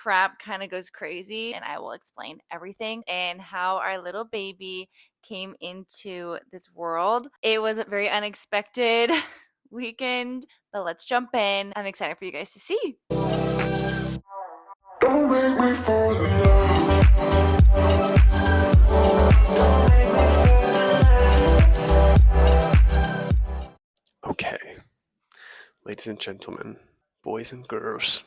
crap kind of goes crazy, and I will explain everything and how our little baby came into this world. It was a very unexpected weekend, but let's jump in. I'm excited for you guys to see. Don't make me fall in love. Okay, ladies and gentlemen, boys and girls,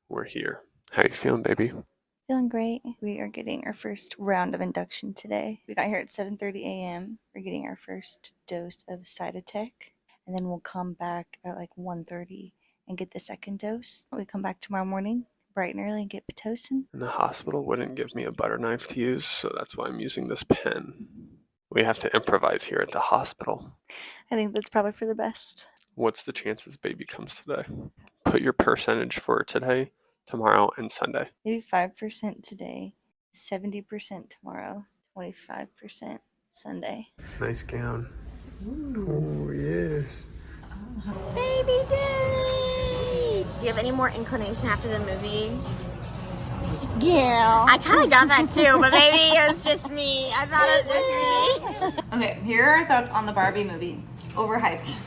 we're here. How you feeling, baby? Feeling great. We are getting our first round of induction today. We got here at 7:30 a.m. We're getting our first dose of Cytotec, and then we'll come back at like 1:30 and get the second dose. We come back tomorrow morning, bright and early, and get Pitocin. And the hospital wouldn't give me a butter knife to use, so that's why I'm using this pen. We have to improvise here at the hospital. I think that's probably for the best. What's the chances baby comes today? Put your percentage for today, tomorrow, and Sunday. Maybe 5% today, 70% tomorrow, 25% Sunday. Nice gown. Oh, yes. Baby day! Do you have any more inclination after the movie? Yeah. I kind of got that too, but maybe it was just me. I thought it was just me. Okay, here are our thoughts on the Barbie movie. Overhyped.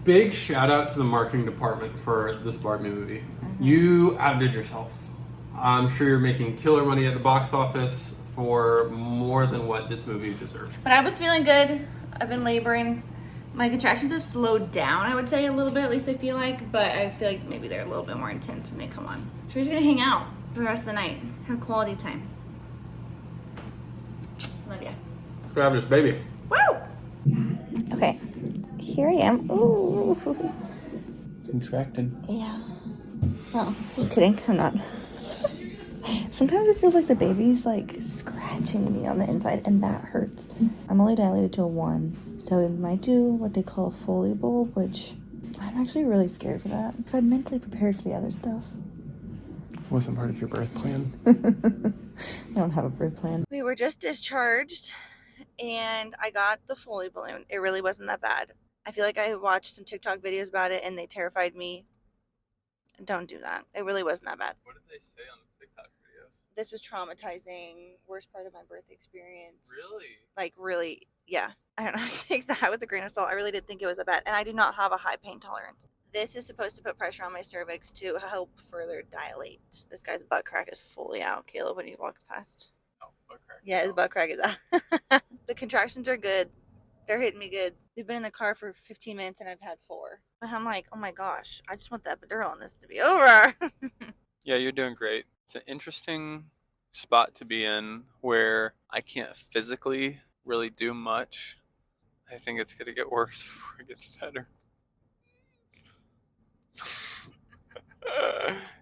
Big shout out to the marketing department for this Barbie movie. You outdid yourself. I'm sure you're making killer money at the box office for more than what this movie deserves. But I was feeling good. I've been laboring. My contractions have slowed down, I would say, a little bit, at least I feel like. But I feel like maybe they're a little bit more intense when they come on. So we're just gonna hang out for the rest of the night. Have quality time. Love ya. Grab this baby. Woo! Okay, here I am. Ooh. Contracting. Yeah. Oh, just kidding. I'm not. Sometimes it feels like the baby's like scratching me on the inside, and that hurts. I'm only dilated to a 1, so we might do what they call a Foley bowl, which I'm actually really scared for that because I'm mentally prepared for the other stuff. Wasn't part of your birth plan. I don't have a birth plan. We were just discharged, and I got the Foley balloon. It really wasn't that bad. I feel like I watched some TikTok videos about it, and they terrified me. Don't do that. It really wasn't that bad. What did they say on the TikTok videos? This was traumatizing. Worst part of my birth experience. Really? Like, really, yeah. I don't know. Take that with a grain of salt. I really did think it was that bad. And I do not have a high pain tolerance. This is supposed to put pressure on my cervix to help further dilate. This guy's butt crack is fully out, Caleb, when he walks past. Oh, okay. Yeah, his butt crack is out. The contractions are good. They're hitting me good. We've been in the car for 15 minutes and I've had 4. But I'm like, oh my gosh, I just want the epidural on this to be over. Yeah, you're doing great. It's an interesting spot to be in where I can't physically really do much. I think it's going to get worse before it gets better.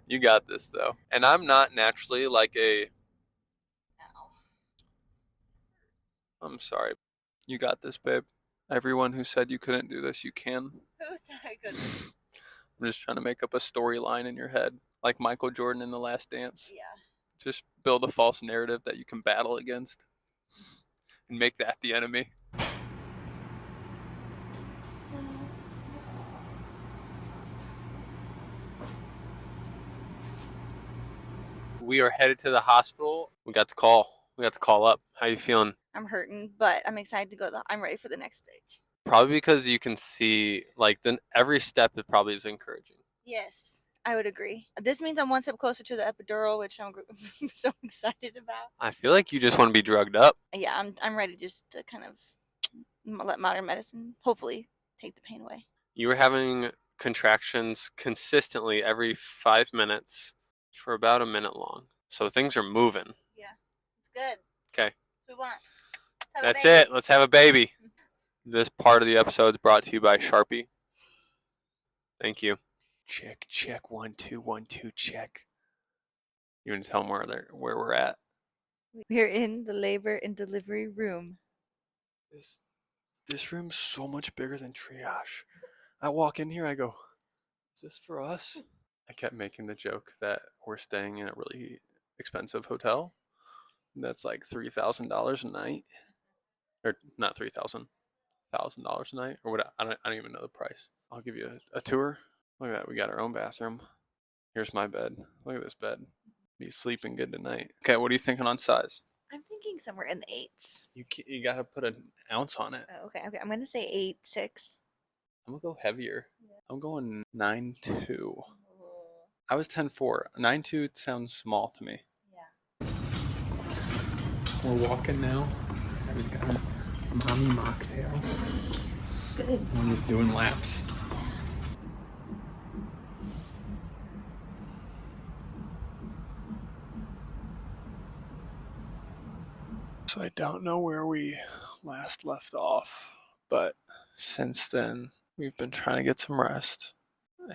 You got this, though. And I'm not naturally like a... I'm sorry. You got this, babe. Everyone who said you couldn't do this, you can. Who said I couldn't? I'm just trying to make up a storyline in your head, like Michael Jordan in The Last Dance. Yeah. Just build a false narrative that you can battle against and make that the enemy. We are headed to the hospital. We got the call. We got the call up. How you feeling? I'm hurting, but I'm excited to go. I'm ready for the next stage. Probably because you can see, like, then every step it probably is encouraging. Yes, I would agree. This means I'm one step closer to the epidural, which I'm so excited about. I feel like you just want to be drugged up. Yeah, I'm ready just to kind of let modern medicine hopefully take the pain away. You were having contractions consistently every 5 minutes for about a minute long. So things are moving. Yeah, it's good. Okay. We want. That's it. Let's have a baby. This part of the episode is brought to you by Sharpie. Thank you. Check. 1 2 1 2 check. You want to tell them where we're at? We're in the labor and delivery room. This room's so much bigger than triage. I walk in here, I go, is this for us? I kept making the joke that we're staying in a really expensive hotel. That's like $3,000 a night. Or not $3,000. $1,000 a night. Or what? I don't even know the price. I'll give you a tour. Look at that. We got our own bathroom. Here's my bed. Look at this bed. Be sleeping good tonight. Okay, what are you thinking on size? I'm thinking somewhere in the 8s. You gotta put an ounce on it. Oh, okay. I'm gonna say 8.6. I'm gonna go heavier. I'm going 9.2. I was 10.4. 9.2 sounds small to me. Yeah. We're walking now. We've got a mommy mocktail. Good. I'm just doing laps. So I don't know where we last left off, but since then we've been trying to get some rest.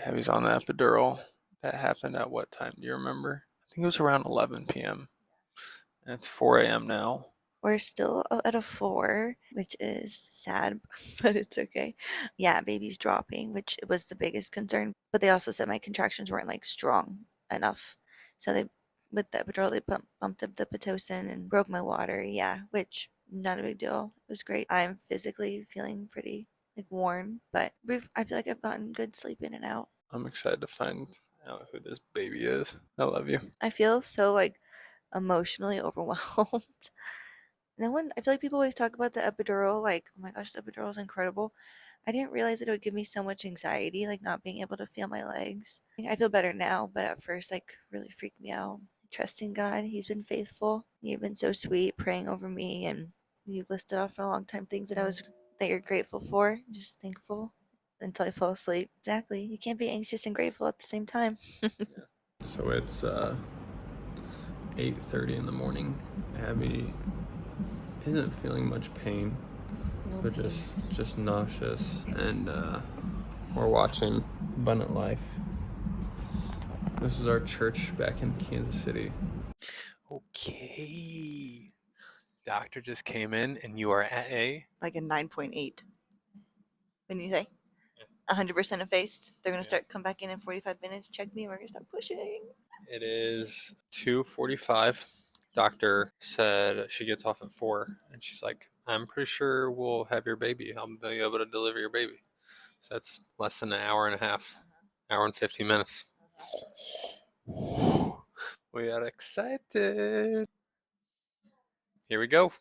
Abby's on the epidural. That happened at what time? Do you remember? I think it was around 11 p.m. And it's 4 a.m. now. We're still at a 4, which is sad, but it's okay. Yeah, baby's dropping, which was the biggest concern. But they also said my contractions weren't like strong enough. So they, with the epidural, they bumped up the Pitocin and broke my water. Yeah, which not a big deal. It was great. I'm physically feeling pretty like worn, but I feel like I've gotten good sleep in and out. I'm excited to find out who this baby is. I love you. I feel so like emotionally overwhelmed. No one, I feel like people always talk about the epidural, like, oh my gosh, the epidural is incredible. I didn't realize that it would give me so much anxiety, like not being able to feel my legs. I feel better now, but at first, like, really freaked me out. Trusting God, He's been faithful. You've been so sweet, praying over me, and you listed off for a long time things that you're grateful for. Just thankful until I fall asleep. Exactly. You can't be anxious and grateful at the same time. So it's 8:30 in the morning. Abby isn't feeling much pain, but just nauseous, and we're watching Abundant Life. This is our church back in Kansas City. Okay, doctor just came in, and you are at a Like a 9.8. When you say 100% effaced, they're gonna come back in 45 minutes, check me, and we're gonna start pushing. It is 2:45. Doctor said she gets off at 4, and she's like, I'm pretty sure we'll have your baby. I'll be able to deliver your baby. So that's less than an hour and a half, hour and 15 minutes. We are excited. Here we go.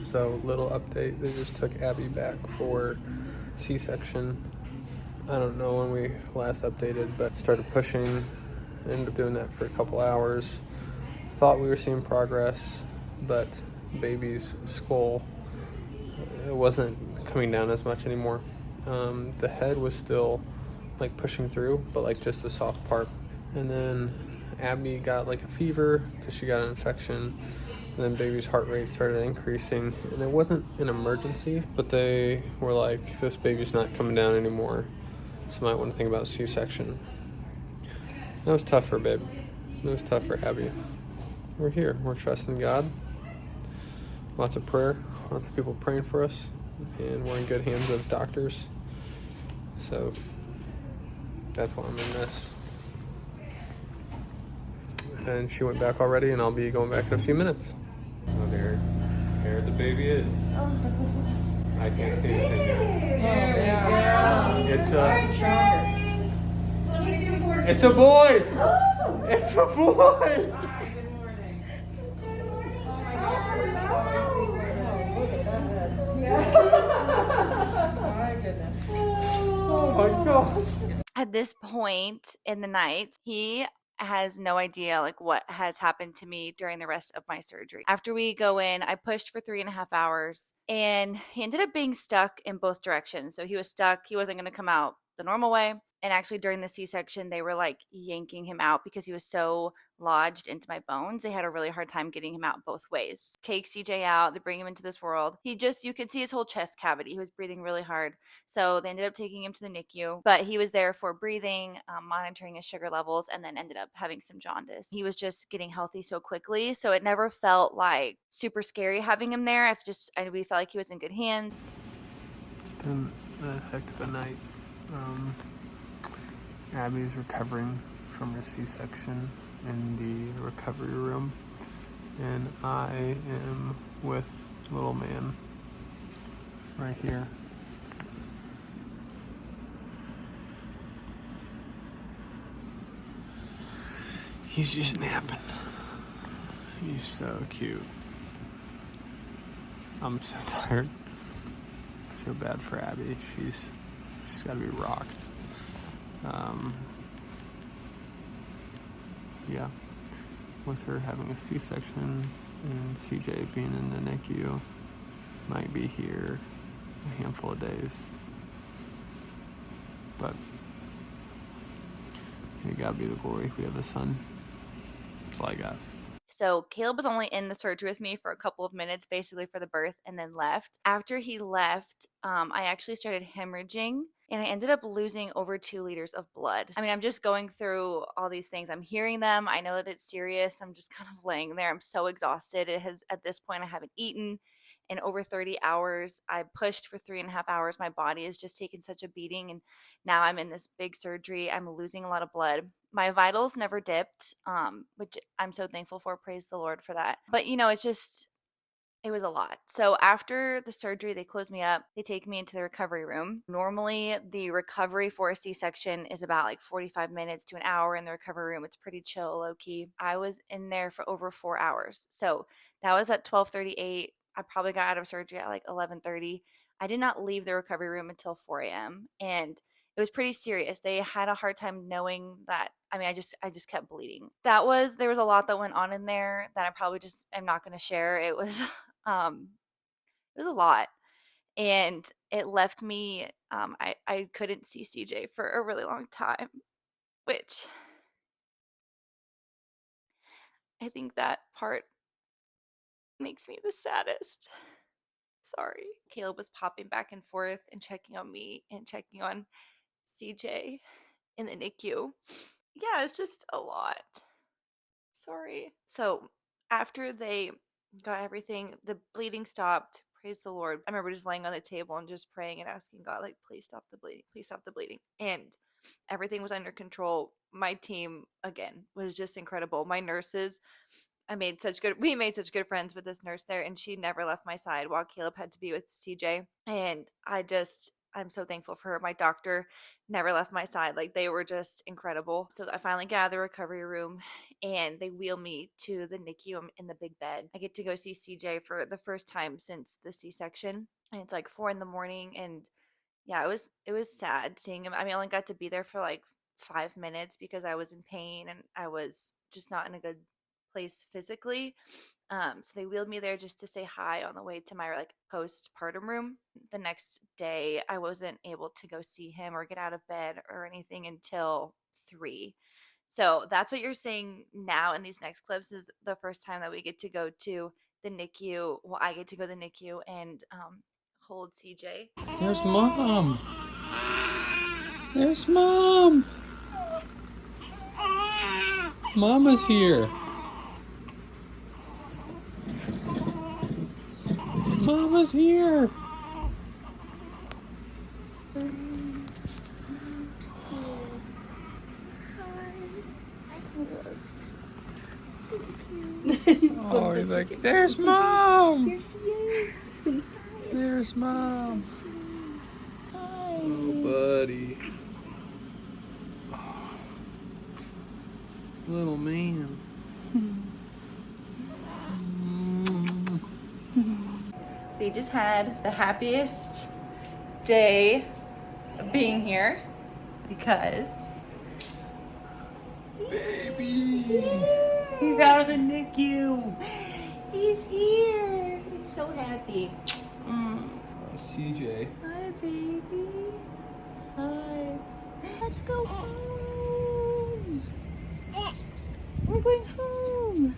So, little update. They just took Abby back for C-section. I don't know when we last updated, but started pushing. Ended up doing that for a couple hours. Thought we were seeing progress, but baby's skull, it wasn't coming down as much anymore. The head was still like pushing through, but like just the soft part. And then Abby got like a fever because she got an infection. And then baby's heart rate started increasing, and it wasn't an emergency, but they were like, this baby's not coming down anymore, so you might want to think about C-section. That was tough for babe. It was tough for Abby. We're here. We're trusting God. Lots of prayer. Lots of people praying for us, and we're in good hands of doctors. So that's why I'm in this. And she went back already, and I'll be going back in a few minutes. Oh, there the baby is. I can't see anything yet. It's a boy. It's a boy. Good morning. Oh my goodness. Oh my God. At this point in the night, he has no idea like what has happened to me during the rest of my surgery. After we go in, I pushed for 3.5 hours, and he ended up being stuck in both directions. So he was stuck. He wasn't going to come out the normal way. And actually during the C-section, they were like yanking him out because he was so lodged into my bones. They had a really hard time getting him out both ways. Take CJ out, they bring him into this world. You could see his whole chest cavity. He was breathing really hard. So they ended up taking him to the NICU, but he was there for breathing, monitoring his sugar levels, and then ended up having some jaundice. He was just getting healthy so quickly. So it never felt like super scary having him there. We felt like he was in good hands. It's been a heck of a night. Abby's recovering from her C-section in the recovery room, and I am with little man right here. He's just napping. He's so cute. I'm so tired. I feel bad for Abby. She's got to be rocked. Yeah, with her having a C-section and CJ being in the NICU, might be here a handful of days. But it gotta be the glory. We have the sun. That's all I got. So Caleb was only in the surgery with me for a couple of minutes, basically for the birth, and then left. After he left, I actually started hemorrhaging, and I ended up losing over 2 liters of blood. I mean, I'm just going through all these things. I'm hearing them. I know that it's serious. I'm just kind of laying there. I'm so exhausted. At this point, I haven't eaten in over 30 hours. I pushed for 3.5 hours. My body has just taken such a beating, and now I'm in this big surgery. I'm losing a lot of blood. My vitals never dipped, which I'm so thankful for. Praise the Lord for that. But, it was a lot. So after the surgery, they close me up. They take me into the recovery room. Normally, the recovery for a C-section is about like 45 minutes to an hour in the recovery room. It's pretty chill, low-key. I was in there for over 4 hours. So that was at 12:38. I probably got out of surgery at like 11:30. I did not leave the recovery room until 4 a.m. And it was pretty serious. They had a hard time knowing that. I mean, I just kept bleeding. There was a lot that went on in there that I probably just am not going to share. It was a lot, and it left me. I couldn't see CJ for a really long time, which I think that part makes me the saddest. Sorry. Caleb was popping back and forth and checking on me and checking on CJ in the NICU. Yeah, it's just a lot. Sorry. So after they got everything, the bleeding stopped. Praise the Lord. I remember just laying on the table and just praying and asking God, like, please stop the bleeding. Please stop the bleeding. And everything was under control. My team, again, was just incredible. My nurses, we made such good friends with this nurse there, and she never left my side while Caleb had to be with CJ. And I'm so thankful for her. My doctor never left my side. Like, they were just incredible. So I finally got out of the recovery room, and they wheel me to the NICU. I'm in the big bed. I get to go see CJ for the first time since the C-section, and it's like 4 a.m. and yeah, it was sad seeing him. I mean, I only got to be there for like 5 minutes because I was in pain and I was just not in a good place physically. So they wheeled me there just to say hi on the way to my like postpartum room. The next day, I wasn't able to go see him or get out of bed or anything until 3. So that's what you're seeing now in these next clips is the first time that we get to go to the NICU. Well, I get to go to the NICU and hold CJ. There's Mom. There's Mom. Mama's here. Mama's here. Oh, he's like, there's Mom. Here she is. There's Mom. Oh, buddy. Oh, little man. They just had the happiest day of being here because Baby. he's out of the NICU. He's here. He's so happy. CJ. Hi, baby. Hi. Let's go home. We're going home.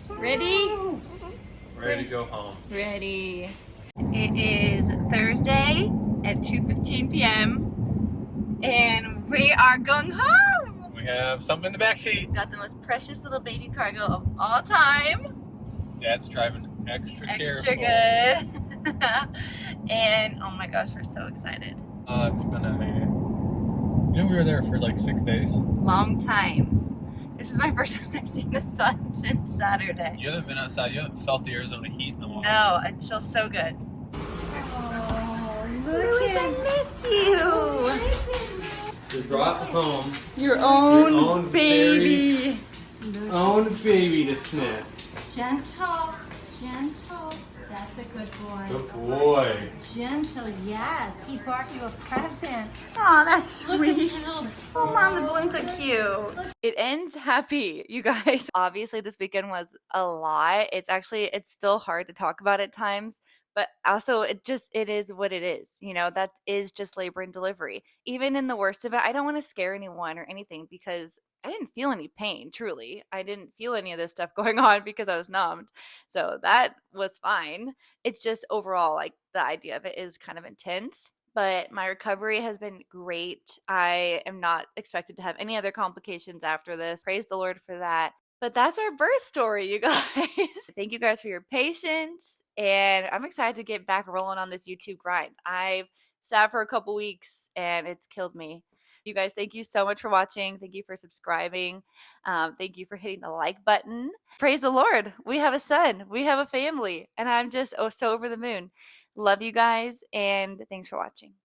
Ready? Ready to go home. Ready. It is Thursday at 2:15 p.m. and we are going home. We have something in the back seat. Got the most precious little baby cargo of all time. Dad's driving extra Extra careful. good. And oh my gosh, we're so excited. It's been amazing. You know, we were there for like 6 days. Long time. This is my first time I've seen the sun since Saturday. You haven't been outside. You haven't felt the Arizona heat in a while. No, it feels so good. Oh, Louis, I missed you. We brought home Your own own baby. own baby to sniff. Gentle, gentle. That's a good boy. Good boy. Gentle, yes. He bought you a present. Oh, that's Look at sweet. him. Oh, Mom, the balloons are cute. It ends happy, you guys. Obviously, this weekend was a lot. It's still hard to talk about at times, but also it is what it is. You know, that is just labor and delivery. Even in the worst of it, I don't want to scare anyone or anything because I didn't feel any pain, truly. I didn't feel any of this stuff going on because I was numbed. So that was fine. It's just overall, like, the idea of it is kind of intense. But my recovery has been great. I am not expected to have any other complications after this. Praise the Lord for that. But that's our birth story, you guys. Thank you guys for your patience. And I'm excited to get back rolling on this YouTube grind. I've sat for a couple weeks and it's killed me. You guys, thank you so much for watching. Thank you for subscribing. Thank you for hitting the like button. Praise the Lord. We have a son. We have a family. And I'm just so over the moon. Love you guys. And thanks for watching.